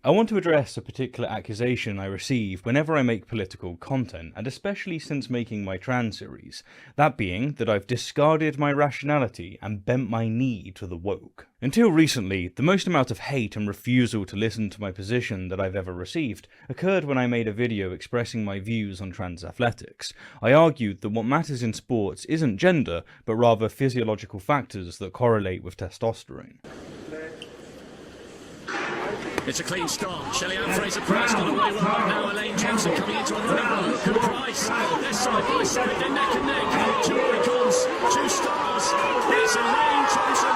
I want to address a particular accusation I receive whenever I make political content, and especially since making my trans series, that being that I've discarded my rationality and bent my knee to the woke. Until recently, the most amount of hate and refusal to listen to my position that I've ever received occurred when I made a video expressing my views on trans athletics. I argued that what matters in sports isn't gender, but rather physiological factors that correlate with testosterone. It's a clean start. Shelley-Ann Fraser-Price got away well now. Elaine Johnson coming into a running. Look at Price. They're side by side. They're neck and neck. Two icons, two stars. It's Elaine Johnson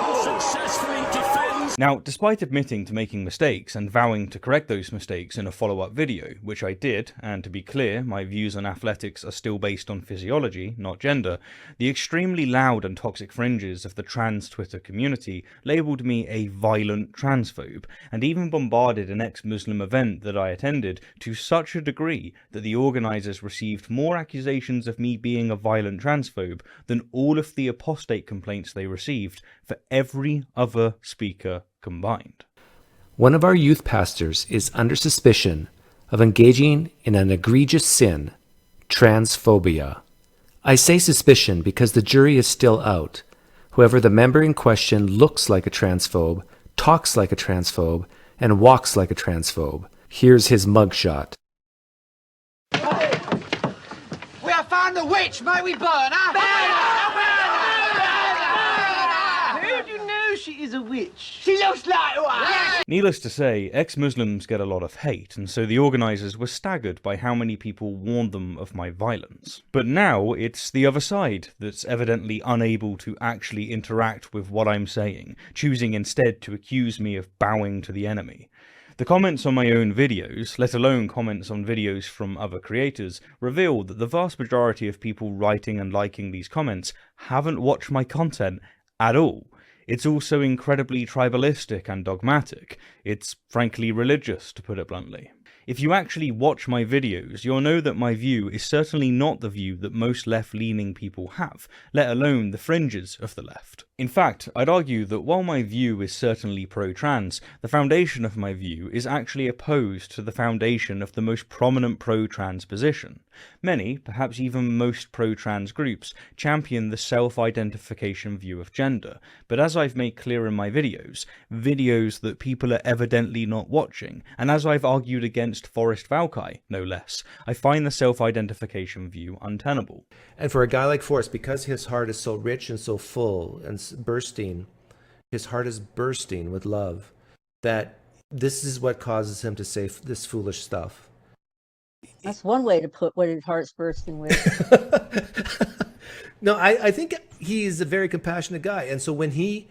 who successfully defends. Now, despite admitting to making mistakes and vowing to correct those mistakes in a follow-up video, which I did, and to be clear, my views on athletics are still based on physiology, not gender, the extremely loud and toxic fringes of the trans Twitter community labelled me a violent transphobe, and even bombarded an ex-Muslim event that I attended to such a degree that the organisers received more accusations of me being a violent transphobe than all of the apostate complaints they received for every other speaker combined. One of our youth pastors is under suspicion of engaging in an egregious sin, transphobia. I say suspicion because the jury is still out. However, the member in question looks like a transphobe, talks like a transphobe, and walks like a transphobe. Here's his mugshot. We have found the witch, may we burn her? Burn her! Who do you know she is a witch? She looks like one! Needless to say, ex-Muslims get a lot of hate, and so the organisers were staggered by how many people warned them of my violence. But now it's the other side that's evidently unable to actually interact with what I'm saying, choosing instead to accuse me of bowing to the enemy. The comments on my own videos, let alone comments on videos from other creators, reveal that the vast majority of people writing and liking these comments haven't watched my content at all. It's also incredibly tribalistic and dogmatic. It's frankly religious, to put it bluntly. If you actually watch my videos, you'll know that my view is certainly not the view that most left-leaning people have, let alone the fringes of the left. In fact, I'd argue that while my view is certainly pro-trans, the foundation of my view is actually opposed to the foundation of the most prominent pro-trans position. Many, perhaps even most pro-trans groups, champion the self-identification view of gender, but as I've made clear in my videos that people are evidently not watching, and as I've argued against Forrest Valkai, no less, I find the self-identification view untenable. And for a guy like Forrest, because his heart is so rich and so full and bursting, his heart is bursting with love, that this is what causes him to say this foolish stuff. That's one way to put what his heart's bursting with. No, I think he's a very compassionate guy. And so when he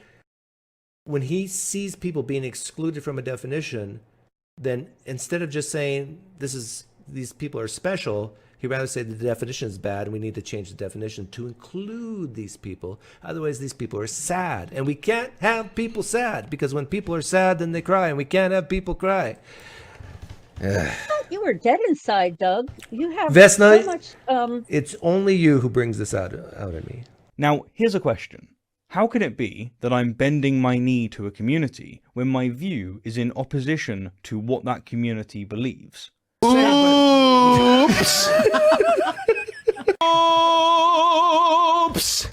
sees people being excluded from a definition, then instead of just saying these people are special, he'd rather say the definition is bad and we need to change the definition to include these people. Otherwise, these people are sad. And we can't have people sad, because when people are sad, then they cry, and we can't have people cry. You were dead inside, Doug. You have Vesna, so much... It's only you who brings this out in me. Now, here's a question. How can it be that I'm bending my knee to a community when my view is in opposition to what that community believes? Oops! Oops!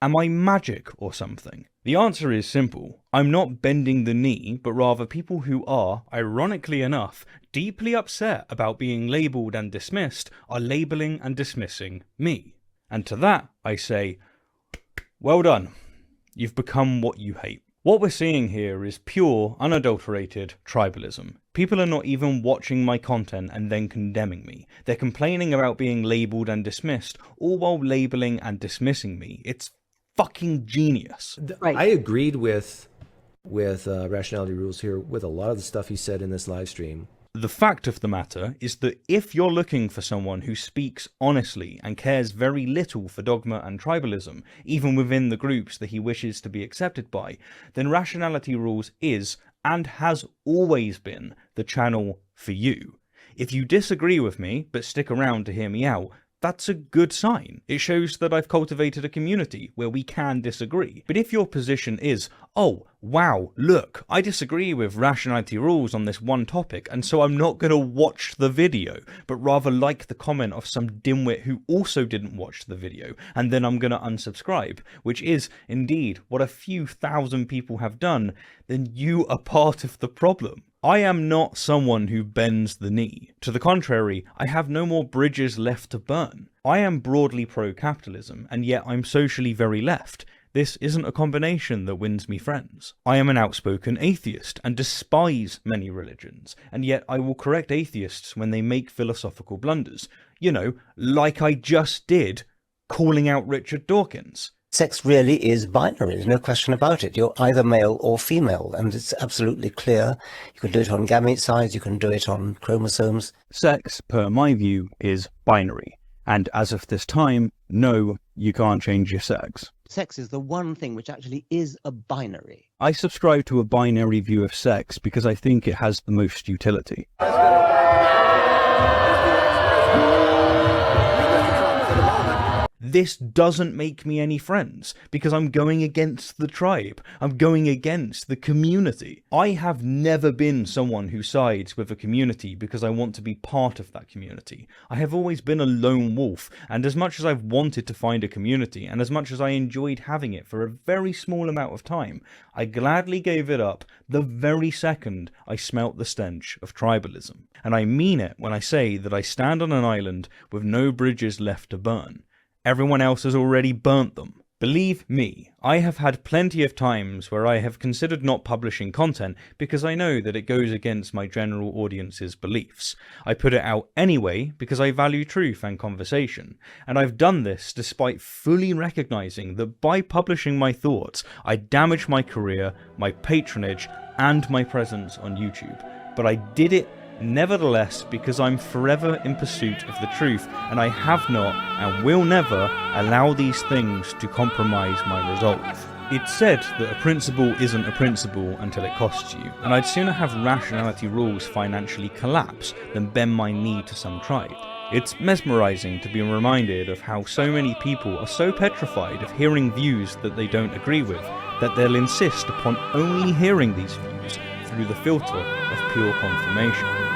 Am I magic or something? The answer is simple. I'm not bending the knee, but rather people who are, ironically enough, deeply upset about being labelled and dismissed are labelling and dismissing me. And to that, I say, well done. You've become what you hate. What we're seeing here is pure, unadulterated tribalism. People are not even watching my content and then condemning me. They're complaining about being labelled and dismissed, all while labelling and dismissing me. It's fucking genius. Right. I agreed with Rationality Rules here with a lot of the stuff he said in this live stream. The fact of the matter is that if you're looking for someone who speaks honestly and cares very little for dogma and tribalism, even within the groups that he wishes to be accepted by, then Rationality Rules is, and has always been, the channel for you. If you disagree with me, but stick around to hear me out, that's a good sign. It shows that I've cultivated a community where we can disagree. But if your position is, oh, wow, look, I disagree with rationality rules on this one topic, and so I'm not going to watch the video, but rather like the comment of some dimwit who also didn't watch the video, and then I'm going to unsubscribe, which is indeed what a few thousand people have done, then you are part of the problem. I am not someone who bends the knee. To the contrary, I have no more bridges left to burn. I am broadly pro-capitalism, and yet I'm socially very left. This isn't a combination that wins me friends. I am an outspoken atheist and despise many religions, and yet I will correct atheists when they make philosophical blunders. You know, like I just did, calling out Richard Dawkins. Sex really is binary, there's no question about it. You're either male or female, and it's absolutely clear. You can do it on gamete size, you can do it on chromosomes. Sex, per my view, is binary. And as of this time, no, you can't change your sex. Sex is the one thing which actually is a binary. I subscribe to a binary view of sex because I think it has the most utility. This doesn't make me any friends, because I'm going against the tribe. I'm going against the community. I have never been someone who sides with a community because I want to be part of that community. I have always been a lone wolf, and as much as I've wanted to find a community, and as much as I enjoyed having it for a very small amount of time, I gladly gave it up the very second I smelt the stench of tribalism. And I mean it when I say that I stand on an island with no bridges left to burn. Everyone else has already burnt them. Believe me, I have had plenty of times where I have considered not publishing content because I know that it goes against my general audience's beliefs. I put it out anyway because I value truth and conversation, and I've done this despite fully recognizing that by publishing my thoughts, I damage my career, my patronage, and my presence on YouTube. But I did it nevertheless because I'm forever in pursuit of the truth, and I have not and will never allow these things to compromise my resolve. It's said that a principle isn't a principle until it costs you, and I'd sooner have rationality rules financially collapse than bend my knee to some tribe. It's mesmerizing to be reminded of how so many people are so petrified of hearing views that they don't agree with that they'll insist upon only hearing these views through the filter of pure confirmation.